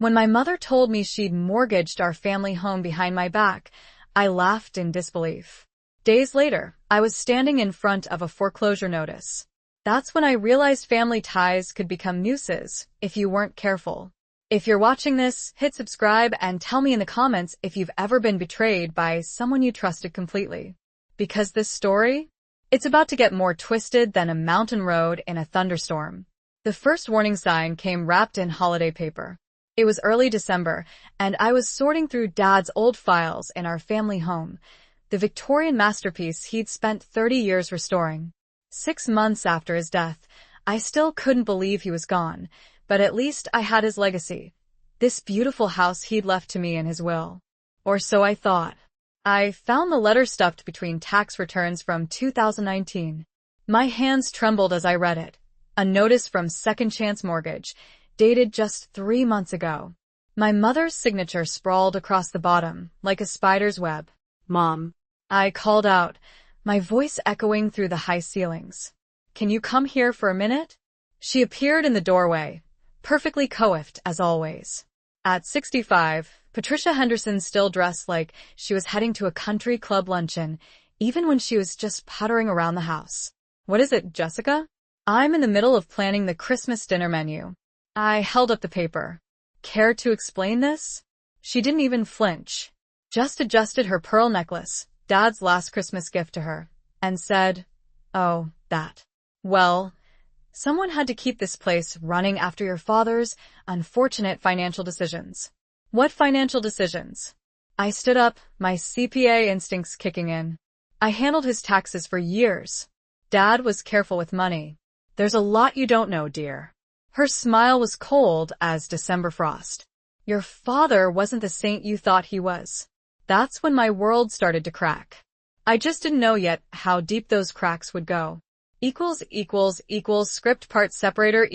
When my mother told me she'd mortgaged our family home behind my back, I laughed in disbelief. Days later, I was standing in front of a foreclosure notice. That's when I realized family ties could become nooses if you weren't careful. If you're watching this, hit subscribe and tell me in the comments if you've ever been betrayed by someone you trusted completely. Because this story, it's about to get more twisted than a mountain road in a thunderstorm. The first warning sign came wrapped in holiday paper. It was early December, and I was sorting through Dad's old files in our family home, the Victorian masterpiece he'd spent 30 years restoring. 6 months after his death, I still couldn't believe he was gone, but at least I had his legacy. This beautiful house he'd left to me in his will. Or so I thought. I found the letter stuffed between tax returns from 2019. My hands trembled as I read it. A notice from Second Chance Mortgage, dated just 3 months ago. My mother's signature sprawled across the bottom, like a spider's web. Mom. I called out, my voice echoing through the high ceilings. Can you come here for a minute? She appeared in the doorway, perfectly coiffed as always. At 65, Patricia Henderson still dressed like she was heading to a country club luncheon, even when she was just puttering around the house. What is it, Jessica? I'm in the middle of planning the Christmas dinner menu. I held up the paper. Care to explain this? She didn't even flinch. Just adjusted her pearl necklace, Dad's last Christmas gift to her, and said, "Oh, that. Well, someone had to keep this place running after your father's unfortunate financial decisions." What financial decisions? I stood up, my CPA instincts kicking in. I handled his taxes for years. Dad was careful with money. There's a lot you don't know, dear. Her smile was cold as December frost. Your father wasn't the saint you thought he was. That's when my world started to crack. I just didn't know yet how deep those cracks would go. Script part separator .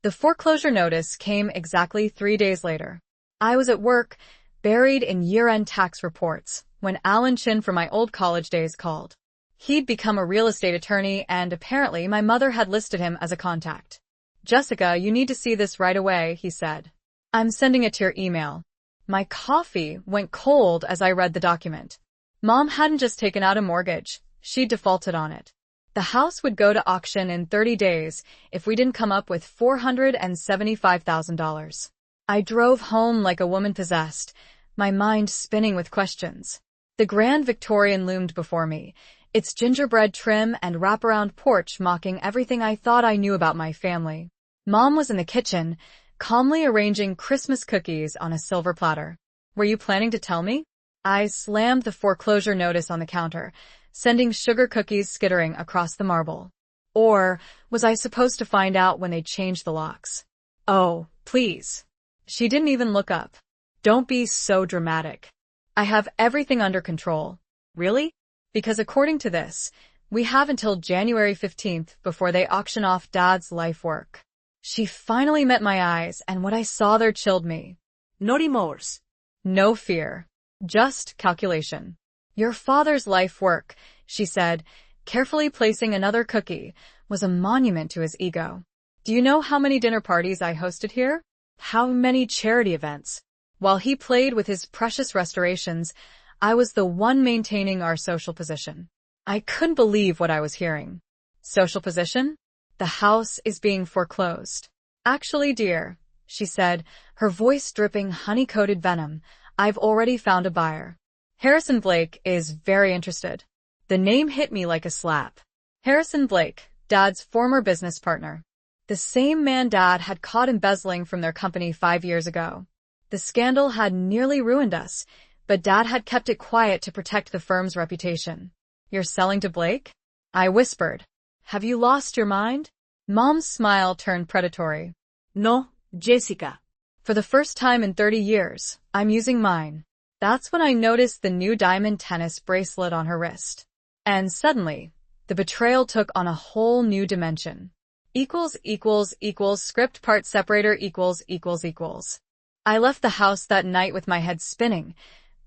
The foreclosure notice came exactly 3 days later. I was at work, buried in year-end tax reports, when Alan Chin from my old college days called. He'd become a real estate attorney, and apparently my mother had listed him as a contact. "Jessica, you need to see this right away," he said. "I'm sending it to your email." My coffee went cold as I read the document. Mom hadn't just taken out a mortgage, she'd defaulted on it. The house would go to auction in 30 days if we didn't come up with $475,000. I drove home like a woman possessed, my mind spinning with questions. The Grand Victorian loomed before me, its gingerbread trim and wraparound porch mocking everything I thought I knew about my family. Mom was in the kitchen, calmly arranging Christmas cookies on a silver platter. "Were you planning to tell me?" I slammed the foreclosure notice on the counter, sending sugar cookies skittering across the marble. Or was I supposed to find out when they changed the locks? "Oh, please." She didn't even look up. "Don't be so dramatic. I have everything under control." "Really?" "Because according to this, we have until January 15th before they auction off Dad's life work." She finally met my eyes, and what I saw there chilled me. No remorse. No fear. Just calculation. "Your father's life work," she said, carefully placing another cookie, was a monument to his ego. "Do you know how many dinner parties I hosted here? How many charity events? While he played with his precious restorations, I was the one maintaining our social position." I couldn't believe what I was hearing. Social position? The house is being foreclosed. "Actually, dear," she said, her voice dripping honey-coated venom, "I've already found a buyer. Harrison Blake is very interested." The name hit me like a slap. Harrison Blake, Dad's former business partner. The same man Dad had caught embezzling from their company 5 years ago. The scandal had nearly ruined us, but Dad had kept it quiet to protect the firm's reputation. "You're selling to Blake?" I whispered. "Have you lost your mind?" Mom's smile turned predatory. "No, Jessica. For the first time in 30 years, I'm using mine." That's when I noticed the new diamond tennis bracelet on her wrist. And suddenly, the betrayal took on a whole new dimension. Script part separator . I left the house that night with my head spinning,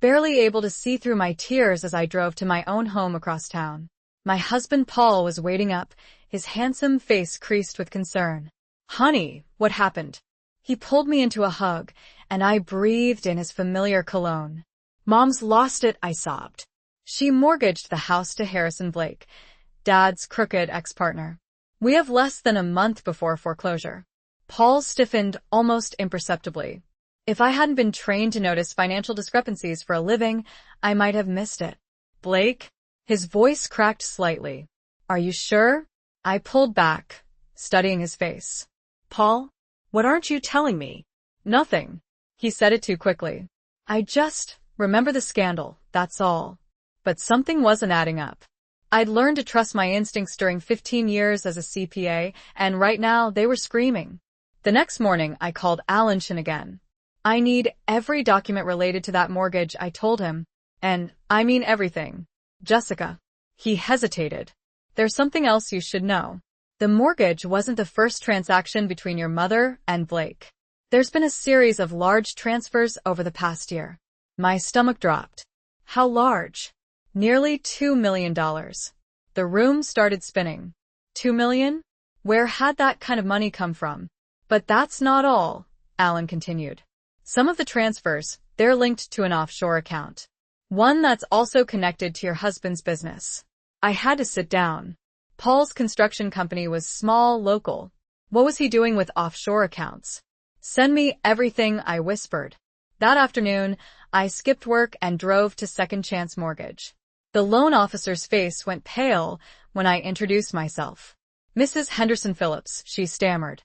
barely able to see through my tears as I drove to my own home across town. My husband Paul was waiting up, his handsome face creased with concern. "Honey, what happened?" He pulled me into a hug, and I breathed in his familiar cologne. Mom's lost it, I sobbed. She mortgaged the house to Harrison Blake, Dad's crooked ex-partner. We have less than a month before foreclosure. Paul stiffened almost imperceptibly. If I hadn't been trained to notice financial discrepancies for a living, I might have missed it. Blake? His voice cracked slightly. Are you sure? I pulled back, studying his face. Paul? What aren't you telling me? Nothing. He said it too quickly. I just remember the scandal, that's all. But something wasn't adding up. I'd learned to trust my instincts during 15 years as a CPA, and right now they were screaming. The next morning, I called Alan Shin again. I need every document related to that mortgage, I told him. And I mean everything. Jessica. He hesitated. There's something else you should know. The mortgage wasn't the first transaction between your mother and Blake. There's been a series of large transfers over the past year. My stomach dropped. How large? Nearly $2 million. The room started spinning. $2 million? Where had that kind of money come from? But that's not all, Alan continued. Some of the transfers, they're linked to an offshore account. One that's also connected to your husband's business. I had to sit down. Paul's construction company was small, local. What was he doing with offshore accounts? Send me everything, I whispered. That afternoon, I skipped work and drove to Second Chance Mortgage. The loan officer's face went pale when I introduced myself. Mrs. Henderson Phillips, she stammered.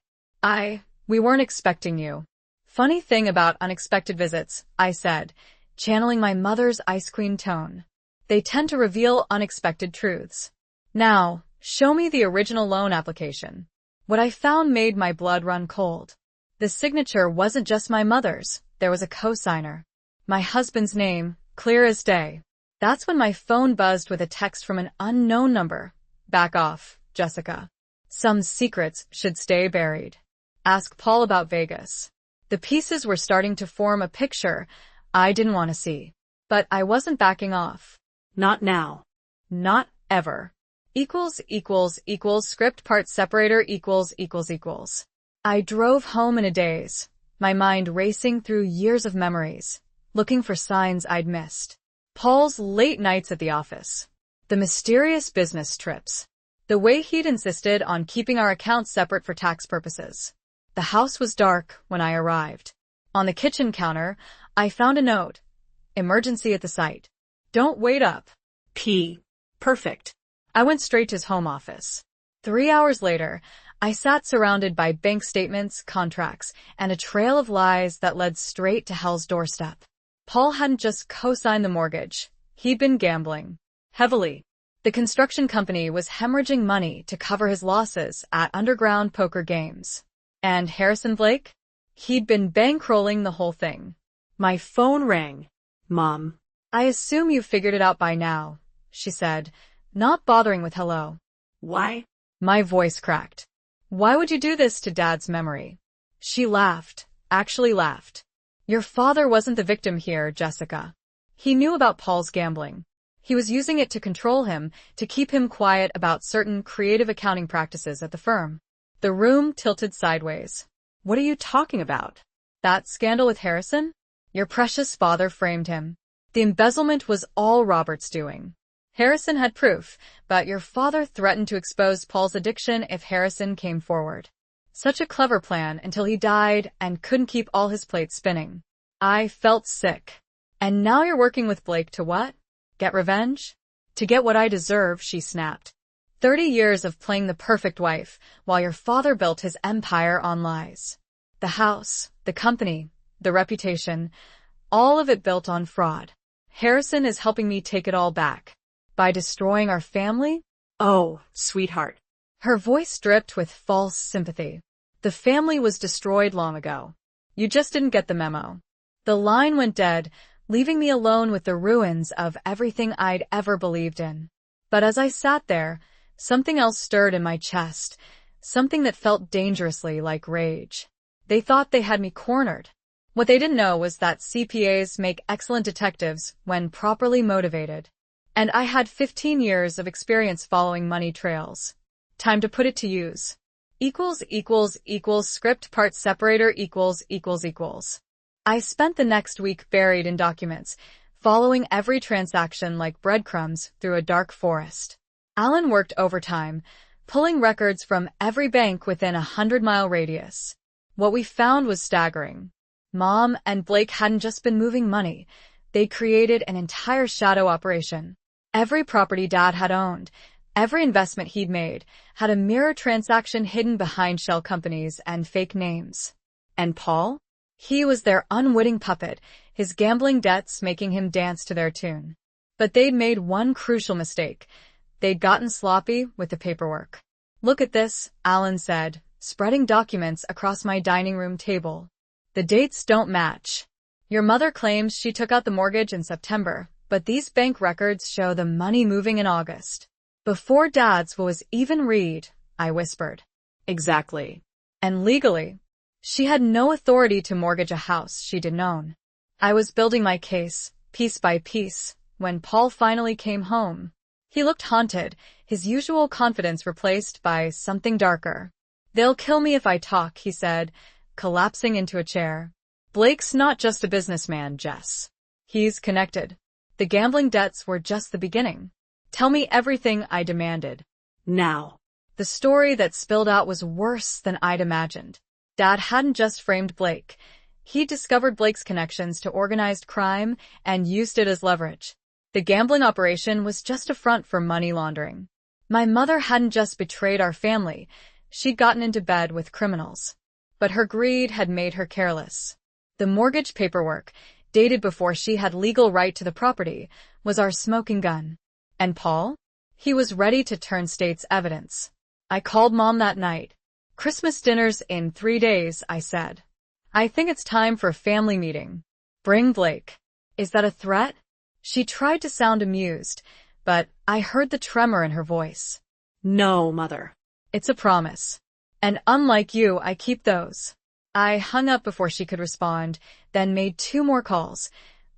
We weren't expecting you. Funny thing about unexpected visits, I said, channeling my mother's ice queen tone. They tend to reveal unexpected truths. Now, show me the original loan application. What I found made my blood run cold. The signature wasn't just my mother's, there was a co-signer. My husband's name, clear as day. That's when my phone buzzed with a text from an unknown number. Back off, Jessica. Some secrets should stay buried. Ask Paul about Vegas. The pieces were starting to form a picture I didn't want to see. But I wasn't backing off. Not now. Not ever. Script part separator equals. I drove home in a daze, my mind racing through years of memories, looking for signs I'd missed. Paul's late nights at the office. The mysterious business trips. The way he'd insisted on keeping our accounts separate for tax purposes. The house was dark when I arrived. On the kitchen counter, I found a note. Emergency at the site. Don't wait up. Perfect. I went straight to his home office. 3 hours later, I sat surrounded by bank statements, contracts, and a trail of lies that led straight to hell's doorstep. Paul hadn't just co-signed the mortgage. He'd been gambling. Heavily. The construction company was hemorrhaging money to cover his losses at underground poker games. And Harrison Blake? He'd been bankrolling the whole thing. My phone rang. Mom. I assume you figured it out by now, she said, not bothering with hello. Why? My voice cracked. Why would you do this to Dad's memory? She laughed, actually laughed. Your father wasn't the victim here, Jessica. He knew about Paul's gambling. He was using it to control him, to keep him quiet about certain creative accounting practices at the firm. The room tilted sideways. What are you talking about? That scandal with Harrison? Your precious father framed him. The embezzlement was all Robert's doing. Harrison had proof, but your father threatened to expose Paul's addiction if Harrison came forward. Such a clever plan until he died and couldn't keep all his plates spinning. I felt sick. And now you're working with Blake to what? Get revenge? To get what I deserve, she snapped. 30 years of playing the perfect wife, while your father built his empire on lies. The house, the company, the reputation, all of it built on fraud. Harrison is helping me take it all back. By destroying our family? Oh, sweetheart. Her voice dripped with false sympathy. The family was destroyed long ago. You just didn't get the memo. The line went dead, leaving me alone with the ruins of everything I'd ever believed in. But as I sat there, something else stirred in my chest, something that felt dangerously like rage. They thought they had me cornered. What they didn't know was that CPAs make excellent detectives when properly motivated. And I had 15 years of experience following money trails. Time to put it to use. Script part separator equals. I spent the next week buried in documents, following every transaction like breadcrumbs through a dark forest. Alan worked overtime, pulling records from every bank within a 100-mile radius. What we found was staggering. Mom and Blake hadn't just been moving money. They created an entire shadow operation. Every property Dad had owned, every investment he'd made, had a mirror transaction hidden behind shell companies and fake names. And Paul? He was their unwitting puppet, his gambling debts making him dance to their tune. But they'd made one crucial mistake. They'd gotten sloppy with the paperwork. "Look at this," Alan said, spreading documents across my dining room table. "The dates don't match. Your mother claims she took out the mortgage in September, but these bank records show the money moving in August. Before Dad's was even read," I whispered. Exactly. And legally, she had no authority to mortgage a house she didn't own. I was building my case, piece by piece, when Paul finally came home. He looked haunted, his usual confidence replaced by something darker. "They'll kill me if I talk," he said, collapsing into a chair. "Blake's not just a businessman, Jess. He's connected. The gambling debts were just the beginning." "Tell me everything," I demanded. Now. The story that spilled out was worse than I'd imagined. Dad hadn't just framed Blake. He discovered Blake's connections to organized crime and used it as leverage. The gambling operation was just a front for money laundering. My mother hadn't just betrayed our family. She'd gotten into bed with criminals. But her greed had made her careless. The mortgage paperwork, dated before she had legal right to the property, was our smoking gun. And Paul? He was ready to turn state's evidence. I called Mom that night. "Christmas dinner's in 3 days," I said. "I think it's time for a family meeting. Bring Blake." "Is that a threat?" She tried to sound amused, but I heard the tremor in her voice. "No, Mother." "It's a promise. And unlike you, I keep those." I hung up before she could respond, then made 2 more calls,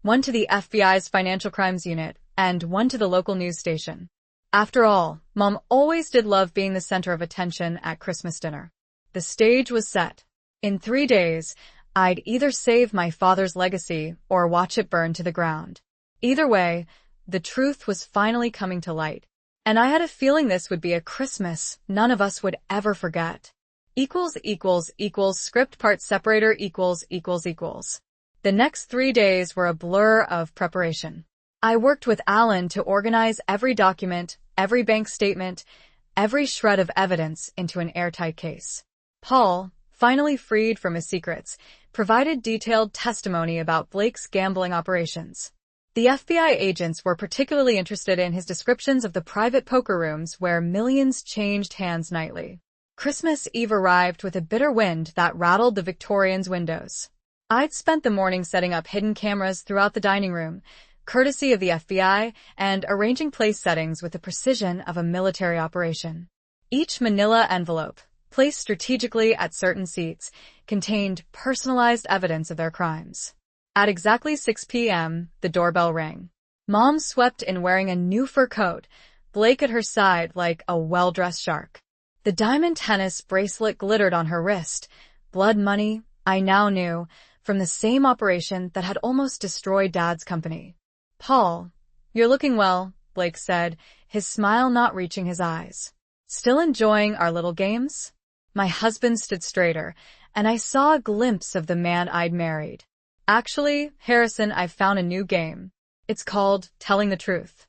one to the FBI's Financial Crimes Unit and one to the local news station. After all, Mom always did love being the center of attention at Christmas dinner. The stage was set. In 3 days, I'd either save my father's legacy or watch it burn to the ground. Either way, the truth was finally coming to light. And I had a feeling this would be a Christmas none of us would ever forget. Script part separator equals. The next 3 days were a blur of preparation. I worked with Alan to organize every document, every bank statement, every shred of evidence into an airtight case. Paul, finally freed from his secrets, provided detailed testimony about Blake's gambling operations. The FBI agents were particularly interested in his descriptions of the private poker rooms where millions changed hands nightly. Christmas Eve arrived with a bitter wind that rattled the Victorians' windows. I'd spent the morning setting up hidden cameras throughout the dining room, courtesy of the FBI, and arranging place settings with the precision of a military operation. Each manila envelope, placed strategically at certain seats, contained personalized evidence of their crimes. At exactly 6 p.m., the doorbell rang. Mom swept in wearing a new fur coat, Blake at her side like a well-dressed shark. The diamond tennis bracelet glittered on her wrist, blood money, I now knew, from the same operation that had almost destroyed Dad's company. "Paul, you're looking well," Blake said, his smile not reaching his eyes. "Still enjoying our little games?" My husband stood straighter, and I saw a glimpse of the man I'd married. "Actually, Harrison, I've found a new game. It's called Telling the Truth."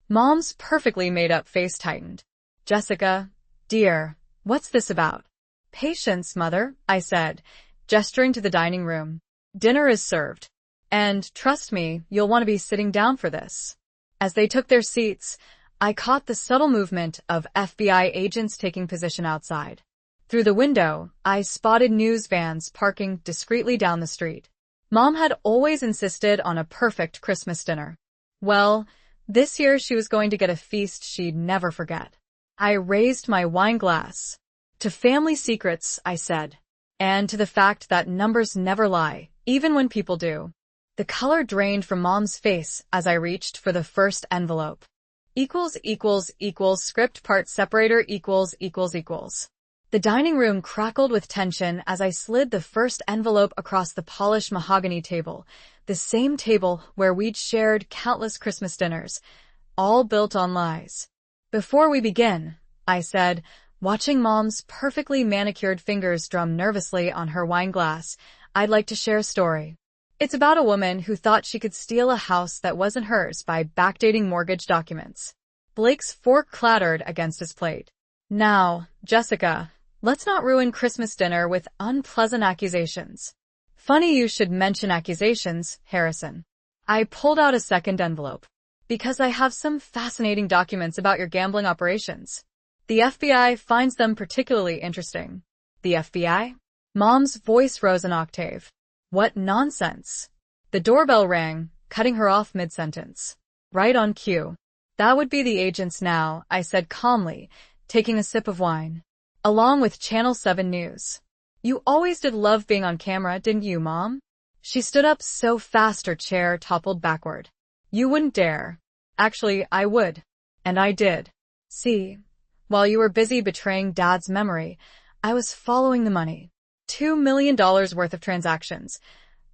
Mom's perfectly made-up face tightened. "Jessica, dear, what's this about?" "Patience, Mother," I said, gesturing to the dining room. "Dinner is served. And trust me, you'll want to be sitting down for this." As they took their seats, I caught the subtle movement of FBI agents taking position outside. Through the window, I spotted news vans parking discreetly down the street. Mom had always insisted on a perfect Christmas dinner. Well, this year she was going to get a feast she'd never forget. I raised my wine glass. "To family secrets," I said. "And to the fact that numbers never lie, even when people do." The color drained from Mom's face as I reached for the first envelope. Script part separator equals. The dining room crackled with tension as I slid the first envelope across the polished mahogany table, the same table where we'd shared countless Christmas dinners, all built on lies. "Before we begin," I said, watching Mom's perfectly manicured fingers drum nervously on her wine glass, "I'd like to share a story. It's about a woman who thought she could steal a house that wasn't hers by backdating mortgage documents." Blake's fork clattered against his plate. "Now, Jessica, let's not ruin Christmas dinner with unpleasant accusations." "Funny you should mention accusations, Harrison." I pulled out a second envelope. "Because I have some fascinating documents about your gambling operations. The FBI finds them particularly interesting." "The FBI?" Mom's voice rose an octave. "What nonsense." The doorbell rang, cutting her off mid-sentence. "Right on cue." "That would be the agents now," I said calmly, taking a sip of wine. "Along with Channel 7 News." "You always did love being on camera, didn't you, Mom?" She stood up so fast her chair toppled backward. "You wouldn't dare." "Actually, I would." And I did. "See, while you were busy betraying Dad's memory, I was following the money. $2 million worth of transactions,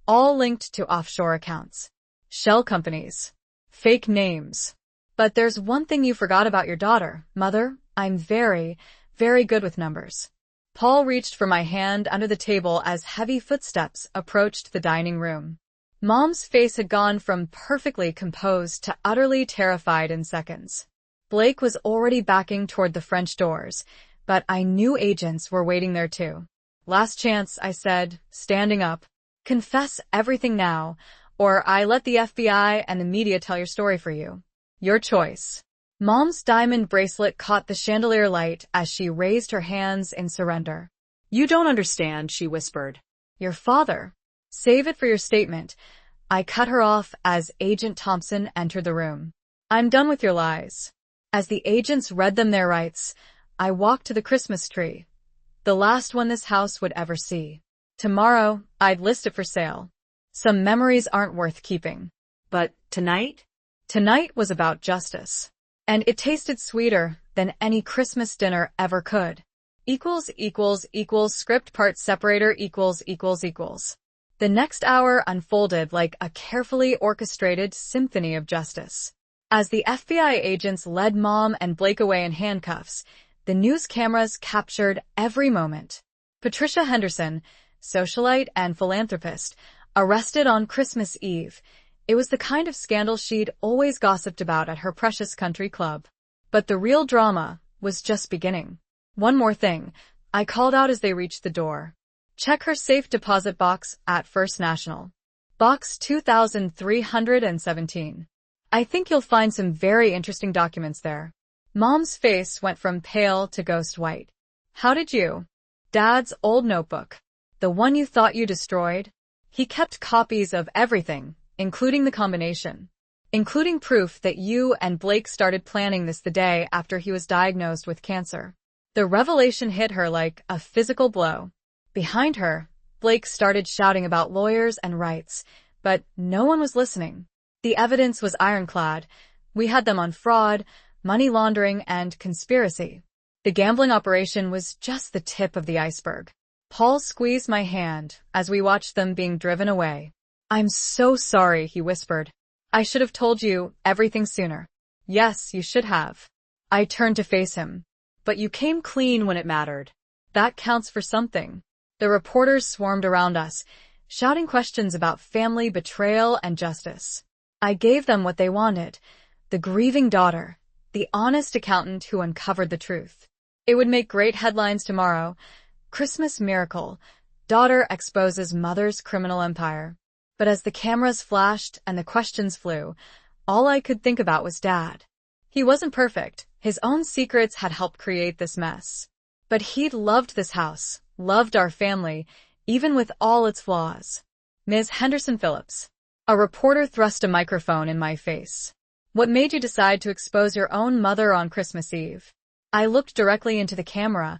all linked to offshore accounts. Shell companies. Fake names. But there's one thing you forgot about your daughter, Mother. I'm very, very good with numbers." Paul reached for my hand under the table as heavy footsteps approached the dining room. Mom's face had gone from perfectly composed to utterly terrified in seconds. Blake was already backing toward the French doors, but I knew agents were waiting there too. "Last chance," I said, standing up. "Confess everything now, or I let the FBI and the media tell your story for you. Your choice." Mom's diamond bracelet caught the chandelier light as she raised her hands in surrender. "You don't understand," she whispered. "Your father." "Save it for your statement." I cut her off as Agent Thompson entered the room. "I'm done with your lies." As the agents read them their rights, I walked to the Christmas tree, the last one this house would ever see. Tomorrow, I'd list it for sale. Some memories aren't worth keeping. But tonight? Tonight was about justice. And it tasted sweeter than any Christmas dinner ever could. Script part separator . The next hour unfolded like a carefully orchestrated symphony of justice. As the FBI agents led Mom and Blake away in handcuffs, the news cameras captured every moment. Patricia Henderson, socialite and philanthropist, arrested on Christmas Eve. It was the kind of scandal she'd always gossiped about at her precious country club. But the real drama was just beginning. "One more thing," I called out as they reached the door. "Check her safe deposit box at First National. Box 2317. I think you'll find some very interesting documents there." Mom's face went from pale to ghost white. "How did you?" "Dad's old notebook. The one you thought you destroyed. He kept copies of everything, including the combination. Including proof that you and Blake started planning this the day after he was diagnosed with cancer." The revelation hit her like a physical blow. Behind her, Blake started shouting about lawyers and rights, but no one was listening. The evidence was ironclad. We had them on fraud, money laundering, and conspiracy. The gambling operation was just the tip of the iceberg. Paul squeezed my hand as we watched them being driven away. "I'm so sorry," he whispered. "I should have told you everything sooner." "Yes, you should have." I turned to face him. "But you came clean when it mattered." "That counts for something." The reporters swarmed around us, shouting questions about family betrayal and justice. I gave them what they wanted: the grieving daughter, the honest accountant who uncovered the truth. It would make great headlines tomorrow. Christmas miracle. Daughter exposes mother's criminal empire. But as the cameras flashed and the questions flew, all I could think about was Dad. He wasn't perfect. His own secrets had helped create this mess. But he'd loved this house, loved our family, even with all its flaws. "Ms. Henderson Phillips." A reporter thrust a microphone in my face. "What made you decide to expose your own mother on Christmas Eve?" I looked directly into the camera,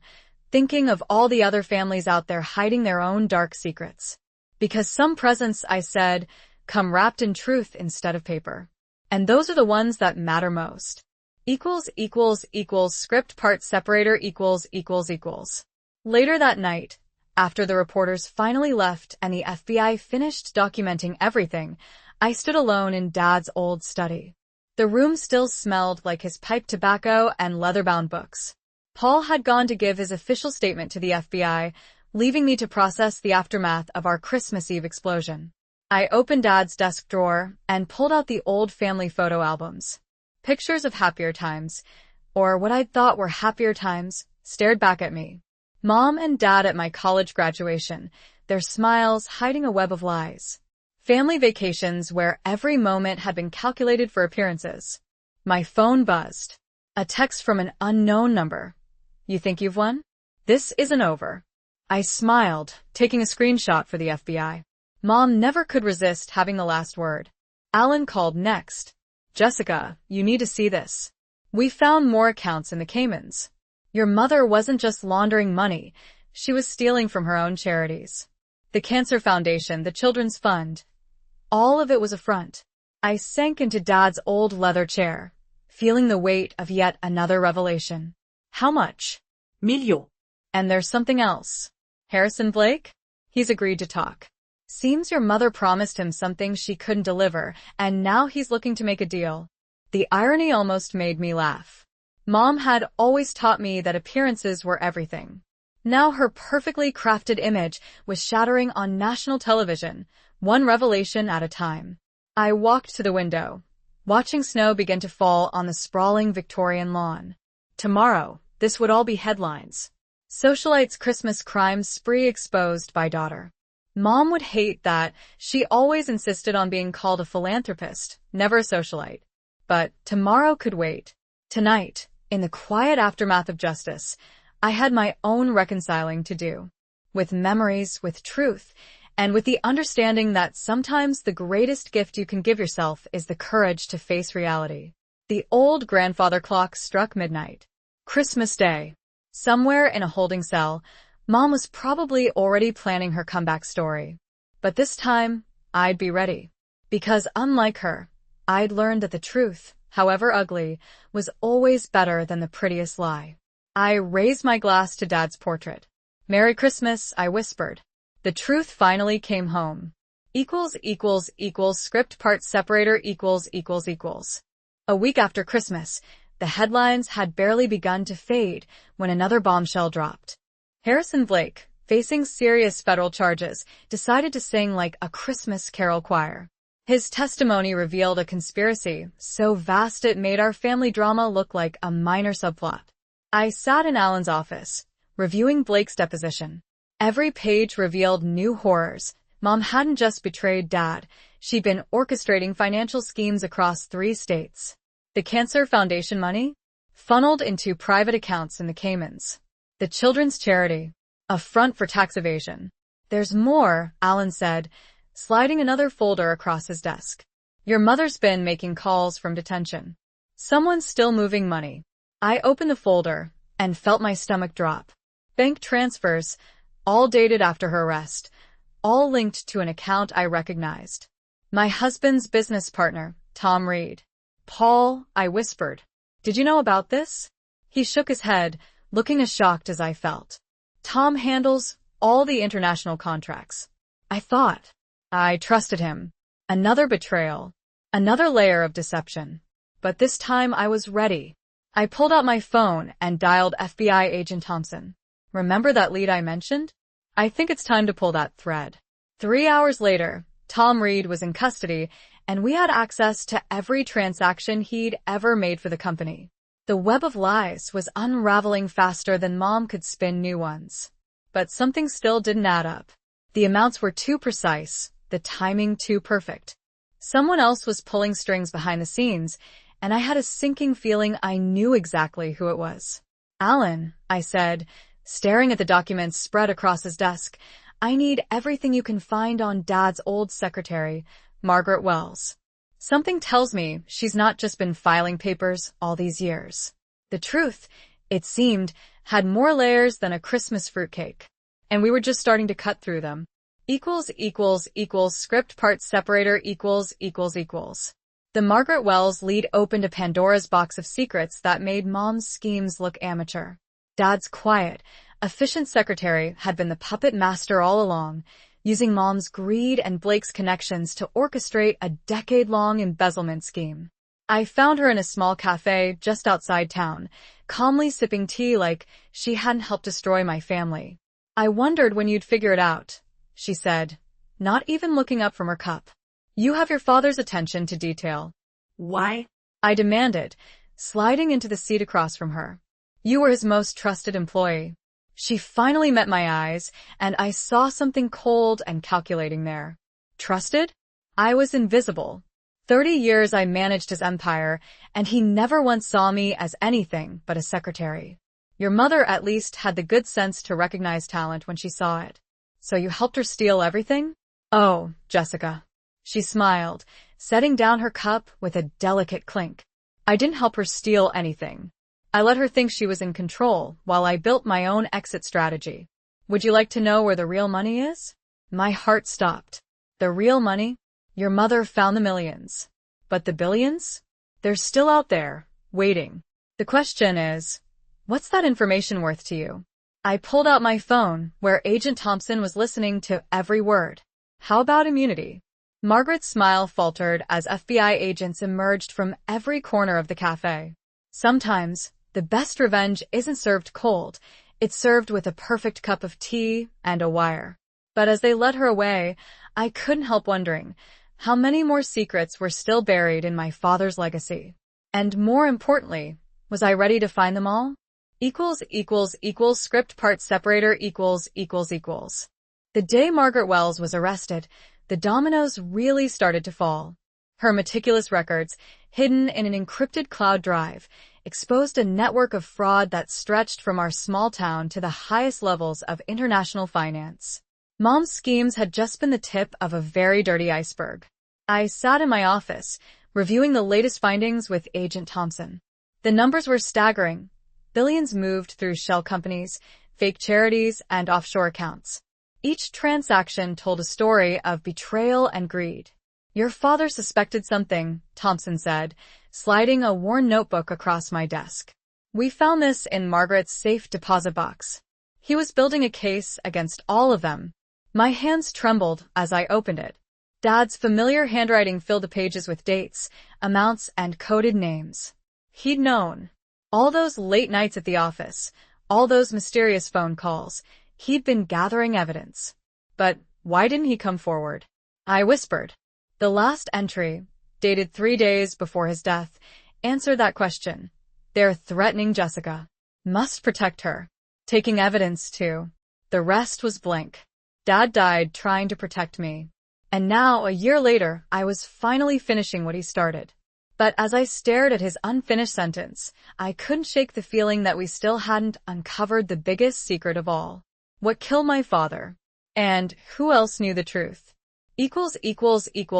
thinking of all the other families out there hiding their own dark secrets. "Because some presents," I said, "come wrapped in truth instead of paper. And those are the ones that matter most." Script part separator . Later that night, after the reporters finally left and the FBI finished documenting everything, I stood alone in Dad's old study. The room still smelled like his pipe tobacco and leather-bound books. Paul had gone to give his official statement to the FBI, leaving me to process the aftermath of our Christmas Eve explosion. I opened Dad's desk drawer and pulled out the old family photo albums. Pictures of happier times, or what I'd thought were happier times, stared back at me. Mom and Dad at my college graduation, their smiles hiding a web of lies. Family vacations where every moment had been calculated for appearances. My phone buzzed. A text from an unknown number. You think you've won? This isn't over. I smiled, taking a screenshot for the FBI. Mom never could resist having the last word. Alan called next. Jessica, you need to see this. We found more accounts in the Caymans. Your mother wasn't just laundering money, she was stealing from her own charities. The Cancer Foundation, the Children's Fund. All of it was a front. I sank into Dad's old leather chair, feeling the weight of yet another revelation. How much? Million. And there's something else. Harrison Blake? He's agreed to talk. Seems your mother promised him something she couldn't deliver, and now he's looking to make a deal. The irony almost made me laugh. Mom had always taught me that appearances were everything. Now her perfectly crafted image was shattering on national television, one revelation at a time. I walked to the window, watching snow begin to fall on the sprawling Victorian lawn. Tomorrow, this would all be headlines. Socialite's Christmas crime spree exposed by daughter. Mom would hate that. She always insisted on being called a philanthropist, never a socialite. But tomorrow could wait. Tonight, in the quiet aftermath of justice, I had my own reconciling to do. With memories, with truth, and with the understanding that sometimes the greatest gift you can give yourself is the courage to face reality. The old grandfather clock struck midnight. Christmas Day. Somewhere in a holding cell, Mom was probably already planning her comeback story. But this time, I'd be ready. Because unlike her, I'd learned that the truth, however ugly, was always better than the prettiest lie. I raised my glass to Dad's portrait. Merry Christmas, I whispered. The truth finally came home. Script part separator . A week after Christmas, the headlines had barely begun to fade when another bombshell dropped. Harrison Blake, facing serious federal charges, decided to sing like a Christmas carol choir. His testimony revealed a conspiracy so vast it made our family drama look like a minor subplot. I sat in Alan's office, reviewing Blake's deposition. Every page revealed new horrors. Mom hadn't just betrayed Dad, she'd been orchestrating financial schemes across 3 states. The Cancer Foundation money? Funneled into private accounts in the Caymans. The children's charity. A front for tax evasion. There's more, Alan said, sliding another folder across his desk. Your mother's been making calls from detention. Someone's still moving money. I opened the folder and felt my stomach drop. Bank transfers, all dated after her arrest, all linked to an account I recognized. My husband's business partner, Tom Reed. Paul, I whispered. Did you know about this? He shook his head, looking as shocked as I felt. Tom handles all the international contracts. I thought. I trusted him. Another betrayal. Another layer of deception. But this time I was ready. I pulled out my phone and dialed FBI Agent Thompson. Remember that lead I mentioned? I think it's time to pull that thread. 3 hours later, Tom Reed was in custody, and we had access to every transaction he'd ever made for the company. The web of lies was unraveling faster than Mom could spin new ones. But something still didn't add up. The amounts were too precise, the timing too perfect. Someone else was pulling strings behind the scenes, and I had a sinking feeling I knew exactly who it was. Alan, I said, staring at the documents spread across his desk, I need everything you can find on Dad's old secretary, Margaret Wells. Something tells me she's not just been filing papers all these years. The truth, it seemed, had more layers than a Christmas fruitcake. And we were just starting to cut through them. Script part separator . The Margaret Wells lead opened a Pandora's box of secrets that made Mom's schemes look amateur. Dad's quiet, Efficient secretary had been the puppet master all along, using Mom's greed and Blake's connections to orchestrate a decade-long embezzlement scheme. I found her in a small cafe just outside town, calmly sipping tea like she hadn't helped destroy my family. "I wondered when you'd figure it out," she said, not even looking up from her cup. "You have your father's attention to detail." Why? I demanded, sliding into the seat across from her. "You were his most trusted employee." She finally met my eyes, and I saw something cold and calculating there. Trusted? I was invisible. 30 years I managed his empire, and he never once saw me as anything but a secretary. Your mother at least had the good sense to recognize talent when she saw it. "So you helped her steal everything?" "Oh, Jessica." She smiled, setting down her cup with a delicate clink. "I didn't help her steal anything. I let her think she was in control while I built my own exit strategy. Would you like to know where the real money is?" My heart stopped. The real money? Your mother found the millions. But the billions? They're still out there, waiting. The question is, what's that information worth to you? I pulled out my phone, where Agent Thompson was listening to every word. "How about immunity?" Margaret's smile faltered as FBI agents emerged from every corner of the cafe. Sometimes, the best revenge isn't served cold, it's served with a perfect cup of tea and a wire. But as they led her away, I couldn't help wondering how many more secrets were still buried in my father's legacy. And more importantly, was I ready to find them all? Script part separator ===. The day Margaret Wells was arrested, the dominoes really started to fall. Her meticulous records, hidden in an encrypted cloud drive, exposed a network of fraud that stretched from our small town to the highest levels of international finance. Mom's schemes had just been the tip of a very dirty iceberg. I sat in my office, reviewing the latest findings with Agent Thompson. The numbers were staggering. Billions moved through shell companies, fake charities, and offshore accounts. Each transaction told a story of betrayal and greed. "Your father suspected something," Thompson said, sliding a worn notebook across my desk. "We found this in Margaret's safe deposit box. He was building a case against all of them." My hands trembled as I opened it. Dad's familiar handwriting filled the pages with dates, amounts, and coded names. He'd known. All those late nights at the office, all those mysterious phone calls, he'd been gathering evidence. But why didn't he come forward? I whispered. The last entry, dated 3 days before his death, answered that question. "They're threatening Jessica. Must protect her. Taking evidence, too." The rest was blank. Dad died trying to protect me. And now, a year later, I was finally finishing what he started. But as I stared at his unfinished sentence, I couldn't shake the feeling that we still hadn't uncovered the biggest secret of all. What killed my father? And who else knew the truth?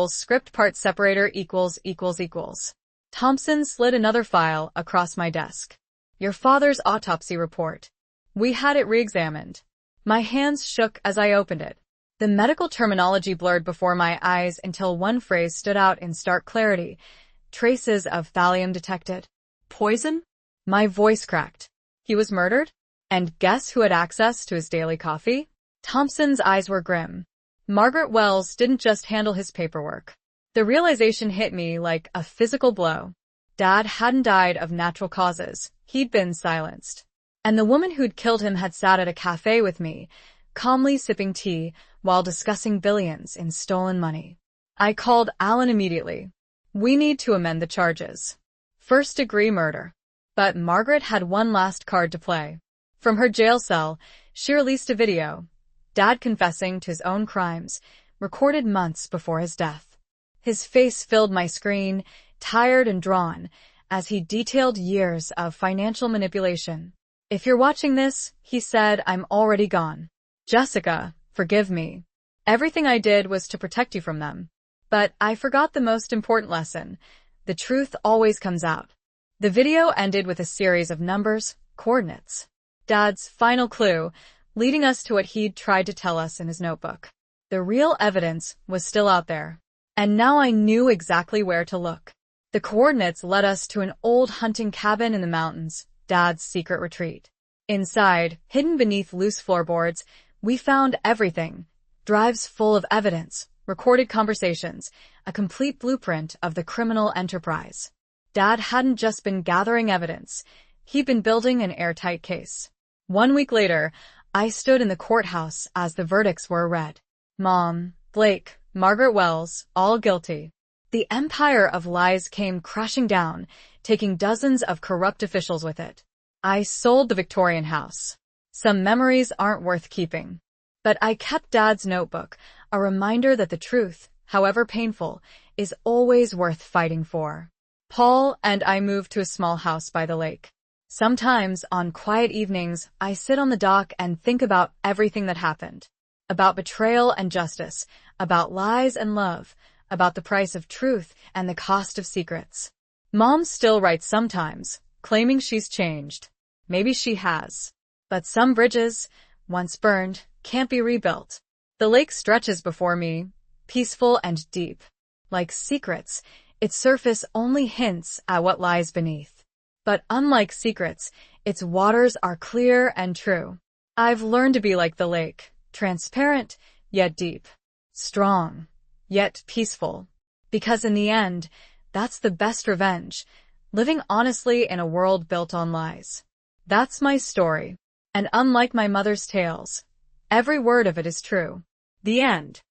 Script part separator ===. Thompson slid another file across my desk. "Your father's autopsy report. We had it re-examined." My hands shook as I opened it. The medical terminology blurred before my eyes until one phrase stood out in stark clarity. "Traces of thallium detected." Poison? My voice cracked. He was murdered? And guess who had access to his daily coffee? Thompson's eyes were grim. Margaret Wells didn't just handle his paperwork. The realization hit me like a physical blow. Dad hadn't died of natural causes. He'd been silenced. And the woman who'd killed him had sat at a cafe with me, calmly sipping tea while discussing billions in stolen money. I called Alan immediately. "We need to amend the charges. First-degree murder." But Margaret had one last card to play. From her jail cell, she released a video, Dad confessing to his own crimes, recorded months before his death. His face filled my screen, tired and drawn, as he detailed years of financial manipulation. "If you're watching this," he said, "I'm already gone. Jessica, forgive me. Everything I did was to protect you from them. But I forgot the most important lesson. The truth always comes out." The video ended with a series of numbers, coordinates. Dad's final clue, leading us to what he'd tried to tell us in his notebook. The real evidence was still out there. And now I knew exactly where to look. The coordinates led us to an old hunting cabin in the mountains, Dad's secret retreat. Inside, hidden beneath loose floorboards, we found everything. Drives full of evidence, recorded conversations, a complete blueprint of the criminal enterprise. Dad hadn't just been gathering evidence. He'd been building an airtight case. 1 week later, I stood in the courthouse as the verdicts were read. Mom, Blake, Margaret Wells, all guilty. The empire of lies came crashing down, taking dozens of corrupt officials with it. I sold the Victorian house. Some memories aren't worth keeping. But I kept Dad's notebook, a reminder that the truth, however painful, is always worth fighting for. Paul and I moved to a small house by the lake. Sometimes, on quiet evenings, I sit on the dock and think about everything that happened. About betrayal and justice, about lies and love, about the price of truth and the cost of secrets. Mom still writes sometimes, claiming she's changed. Maybe she has. But some bridges, once burned, can't be rebuilt. The lake stretches before me, peaceful and deep. Like secrets, its surface only hints at what lies beneath. But unlike secrets, its waters are clear and true. I've learned to be like the lake, transparent, yet deep. Strong, yet peaceful. Because in the end, that's the best revenge, living honestly in a world built on lies. That's my story. And unlike my mother's tales, every word of it is true. The end.